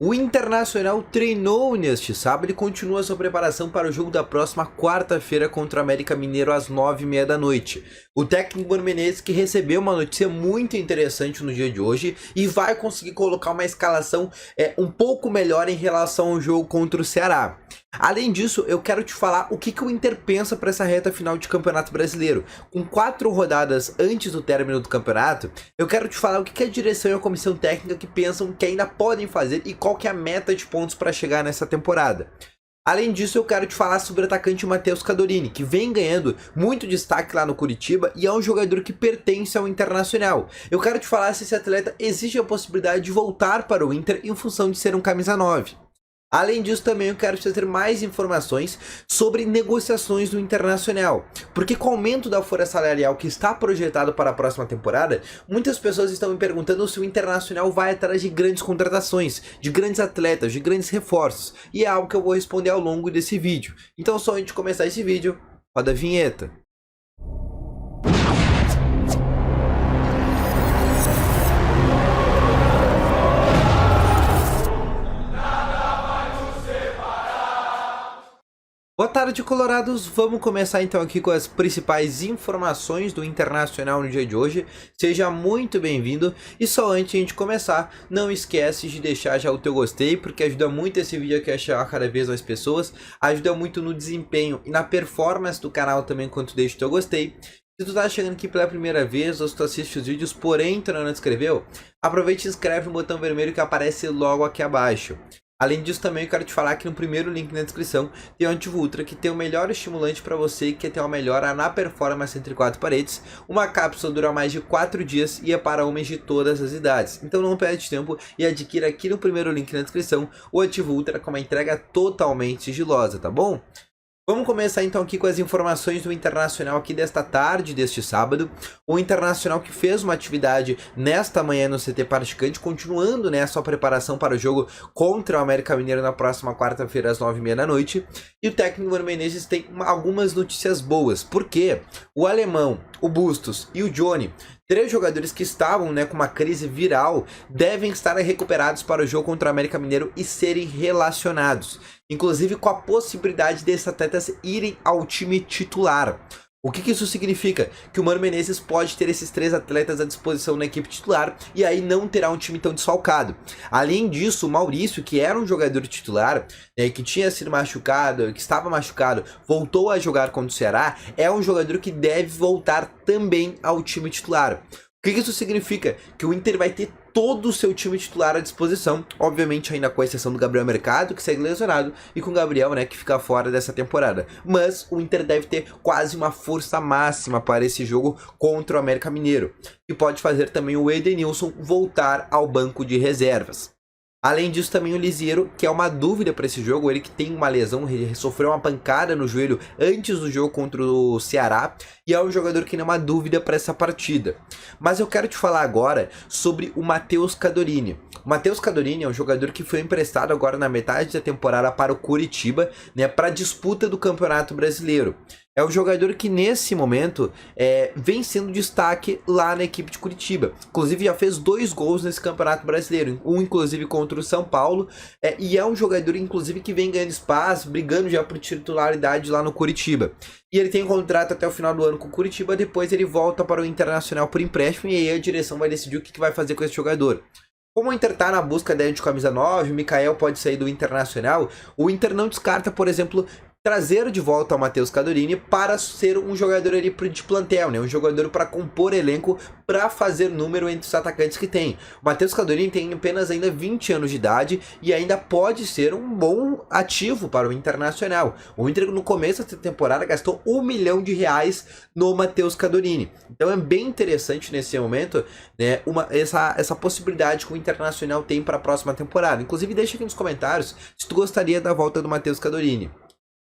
O Internacional treinou neste sábado e continua sua preparação para o jogo da próxima quarta-feira contra o América Mineiro às 9h30 da noite. O técnico Mano Menezes que recebeu uma notícia muito interessante no dia de hoje e vai conseguir colocar uma escalação um pouco melhor em relação ao jogo contra o Ceará. Além disso, eu quero te falar o que o Inter pensa para essa reta final de Campeonato Brasileiro. Com 4 rodadas antes do término do campeonato, eu quero te falar o que a direção e a comissão técnica que pensam que ainda podem fazer e qual que é a meta de pontos para chegar nessa temporada. Além disso, eu quero te falar sobre o atacante Matheus Cadorini, que vem ganhando muito destaque lá no Curitiba e é um jogador que pertence ao Internacional. Eu quero te falar se esse atleta existe a possibilidade de voltar para o Inter em função de ser um camisa 9. Além disso, também eu quero te trazer mais informações sobre negociações do Internacional, porque com o aumento da folha salarial que está projetado para a próxima temporada, muitas pessoas estão me perguntando se o Internacional vai atrás de grandes contratações, de grandes atletas, de grandes reforços, e é algo que eu vou responder ao longo desse vídeo. Então, só antes de começar esse vídeo, roda a vinheta. Boa tarde, colorados. Vamos começar então aqui com as principais informações do Internacional no dia de hoje. Seja muito bem-vindo. E só antes de a gente começar, não esquece de deixar já o teu gostei, porque ajuda muito esse vídeo aqui a chegar cada vez mais pessoas, ajuda muito no desempenho e na performance do canal também quando tu deixa o teu gostei. Se tu tá chegando aqui pela primeira vez ou se tu assiste os vídeos porém tu não te inscreveu, aproveite e se inscreve no botão vermelho que aparece logo aqui abaixo. Além disso, também eu quero te falar que no primeiro link na descrição tem o Ativo Ultra, que tem o melhor estimulante para você que quer ter uma melhora na performance entre 4 paredes. Uma cápsula dura mais de 4 dias e é para homens de todas as idades. Então não perde tempo e adquira aqui no primeiro link na descrição o Ativo Ultra com uma entrega totalmente sigilosa, tá bom? Vamos começar então aqui com as informações do Internacional aqui desta tarde, deste sábado. O Internacional que fez uma atividade nesta manhã no CT Praticante, continuando né, a sua preparação para o jogo contra o América Mineiro na próxima quarta-feira às 9h30 da noite. E o técnico Mano Menezes tem algumas notícias boas, porque o Alemão, o Bustos e o Johnny, 3 jogadores que estavam com uma crise viral, devem estar recuperados para o jogo contra o América Mineiro e serem relacionados. Inclusive com a possibilidade desses atletas irem ao time titular. O que isso significa? Que o Mano Menezes pode ter esses 3 atletas à disposição na equipe titular e aí não terá um time tão desfalcado. Além disso, o Maurício, que era um jogador titular, que tinha sido machucado, que estava machucado, voltou a jogar contra o Ceará, é um jogador que deve voltar também ao time titular. O que isso significa? Que o Inter vai ter todo o seu time titular à disposição, obviamente ainda com exceção do Gabriel Mercado, que segue lesionado, e com o Gabriel, que fica fora dessa temporada. Mas o Inter deve ter quase uma força máxima para esse jogo contra o América Mineiro, e pode fazer também o Edenilson voltar ao banco de reservas. Além disso, também o Lisieiro, que é uma dúvida para esse jogo, ele que tem uma lesão, ele sofreu uma pancada no joelho antes do jogo contra o Ceará, e é um jogador que não é uma dúvida para essa partida. Mas eu quero te falar agora sobre o Matheus Cadorini. O Matheus Cadorini é um jogador que foi emprestado agora na metade da temporada para o Curitiba, para a disputa do Campeonato Brasileiro. É um jogador que nesse momento vem sendo destaque lá na equipe de Curitiba. Inclusive já fez 2 gols nesse Campeonato Brasileiro, um inclusive contra o São Paulo. E é um jogador inclusive que vem ganhando espaço, brigando já por titularidade lá no Curitiba. E ele tem um contrato até o final do ano com o Curitiba, depois ele volta para o Internacional por empréstimo e aí a direção vai decidir o que vai fazer com esse jogador. Como o Inter está na busca de camisa 9, o Mikael pode sair do Internacional, o Inter não descarta, por exemplo, trazer de volta o Matheus Cadorini para ser um jogador ali de plantel, um jogador para compor elenco, para fazer número entre os atacantes que tem. O Matheus Cadorini tem apenas ainda 20 anos de idade e ainda pode ser um bom ativo para o Internacional. O Inter no começo da temporada gastou R$1 milhão no Matheus Cadorini. Então é bem interessante nesse momento essa possibilidade que o Internacional tem para a próxima temporada. Inclusive deixa aqui nos comentários se tu gostaria da volta do Matheus Cadorini.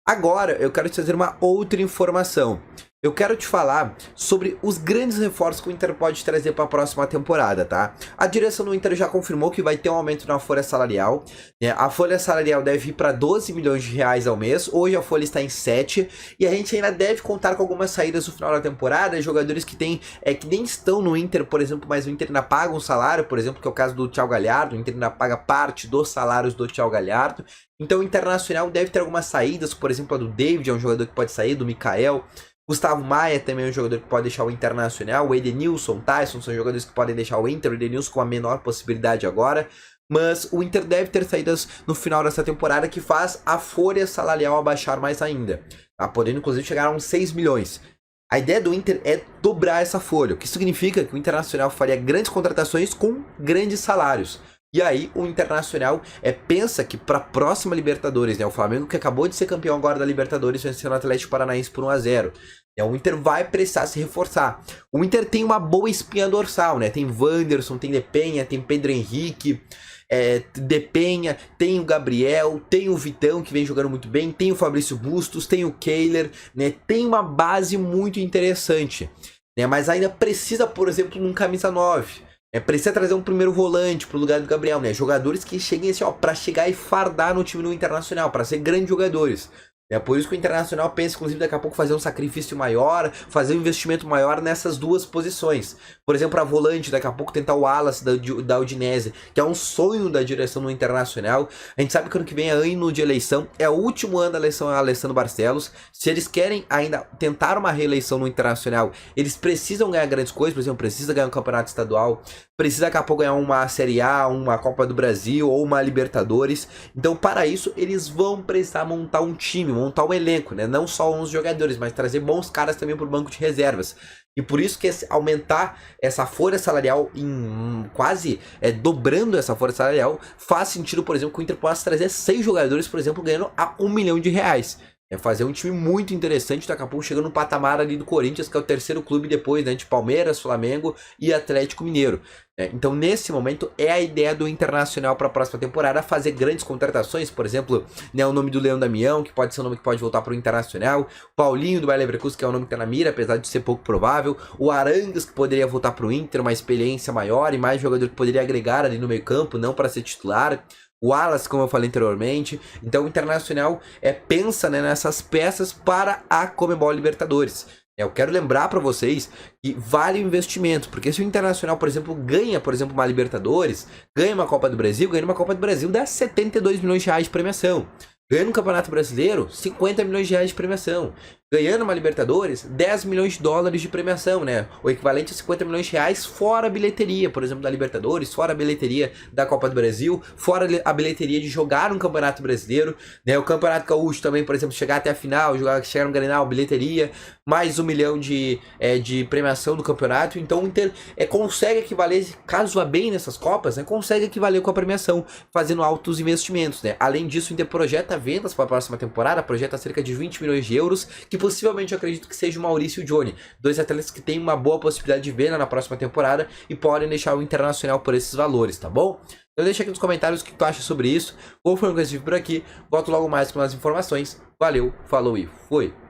Agora eu quero te trazer uma outra informação. eu quero te falar sobre os grandes reforços que o Inter pode trazer para a próxima temporada, tá? A direção do Inter já confirmou que vai ter um aumento na folha salarial, né? A folha salarial deve ir para 12 milhões de reais ao mês, hoje a folha está em 7, e a gente ainda deve contar com algumas saídas no final da temporada, jogadores que que nem estão no Inter, por exemplo, mas o Inter ainda paga um salário, por exemplo, que é o caso do Thiago Galhardo, o Inter ainda paga parte dos salários do Thiago Galhardo. Então o Internacional deve ter algumas saídas, por exemplo, a do David é um jogador que pode sair, do Mikael. Gustavo Maia também é um jogador que pode deixar o Internacional. O Edenilson, Tyson são jogadores que podem deixar o Inter. O Edenilson com a menor possibilidade agora. Mas o Inter deve ter saídas no final dessa temporada que faz a folha salarial abaixar mais ainda. Tá? Podendo inclusive chegar a uns 6 milhões. A ideia do Inter é dobrar essa folha, o que significa que o Internacional faria grandes contratações com grandes salários. E aí o Internacional pensa que para a próxima Libertadores, né, o Flamengo que acabou de ser campeão agora da Libertadores, vencendo o Atlético Paranaense por 1-0, né, o Inter vai precisar se reforçar. O Inter tem uma boa espinha dorsal, né? Tem Wanderson, tem Depenha, tem Pedro Henrique, Depenha, tem o Gabriel, tem o Vitão que vem jogando muito bem, tem o Fabrício Bustos, tem o Kehler, né? Tem uma base muito interessante, né? Mas ainda precisa, por exemplo, num camisa 9. Precisa trazer um primeiro volante pro lugar do Gabriel, né? Jogadores que cheguem assim, ó, pra chegar e fardar no time do Internacional, para ser grandes jogadores. É por isso que o Internacional pensa, inclusive, daqui a pouco fazer um sacrifício maior, fazer um investimento maior nessas duas posições. Por exemplo, a volante, daqui a pouco tentar o Wallace da Udinese, que é um sonho da direção do Internacional. A gente sabe que ano que vem é ano de eleição, é o último ano da eleição a Alessandro Barcelos. Se eles querem ainda tentar uma reeleição no Internacional, eles precisam ganhar grandes coisas, por exemplo, precisa ganhar um campeonato estadual, precisa daqui a pouco ganhar uma Série A, uma Copa do Brasil ou uma Libertadores. Então, para isso, eles vão precisar montar um time, montar um elenco, né? Não só 11 jogadores, mas trazer bons caras também para o banco de reservas. E por isso que aumentar essa folha salarial em quase dobrando essa folha salarial faz sentido, por exemplo, que o Inter possa trazer 6 jogadores, por exemplo, ganhando a R$1 milhão. Fazer um time muito interessante, daqui a pouco chegando no patamar ali do Corinthians, que é o terceiro clube depois, né, de Palmeiras, Flamengo e Atlético Mineiro. Então, nesse momento, é a ideia do Internacional para a próxima temporada fazer grandes contratações, por exemplo, né, o nome do Leão Damião, que pode ser um nome que pode voltar para o Internacional, Paulinho do Bayer Leverkusen, que é um nome que está na mira, apesar de ser pouco provável, o Arangues, que poderia voltar para o Inter, uma experiência maior e mais jogador que poderia agregar ali no meio campo, não para ser titular. O Wallace, como eu falei anteriormente. Então o Internacional pensa, né, nessas peças para a Conmebol Libertadores. Eu quero lembrar para vocês que vale o investimento, porque se o Internacional, por exemplo, ganha, por exemplo, uma Libertadores, ganha uma Copa do Brasil, dá R$72 milhões de premiação. Ganhando um Campeonato Brasileiro, R$50 milhões de premiação. Ganhando uma Libertadores, $10 milhões de premiação, né? O equivalente a R$50 milhões fora a bilheteria, por exemplo, da Libertadores, fora a bilheteria da Copa do Brasil, fora a bilheteria de jogar um Campeonato Brasileiro, né? O Campeonato Gaúcho também, por exemplo, chegar até a final, chegar no Grenal, bilheteria, mais R$1 milhão de premiação do campeonato. Então o Inter consegue equivaler, caso vá bem nessas Copas, né? Consegue equivaler com a premiação, fazendo altos investimentos, né? Além disso, o Inter projeta vendas para a próxima temporada, projeta cerca de €20 milhões, que possivelmente eu acredito que seja o Maurício e o Johnny, dois atletas que têm uma boa possibilidade de venda na próxima temporada e podem deixar o Internacional por esses valores, tá bom? Então deixa aqui nos comentários o que tu acha sobre isso. Ou foi um vídeo por aqui, volto logo mais com mais informações. Valeu, falou e fui!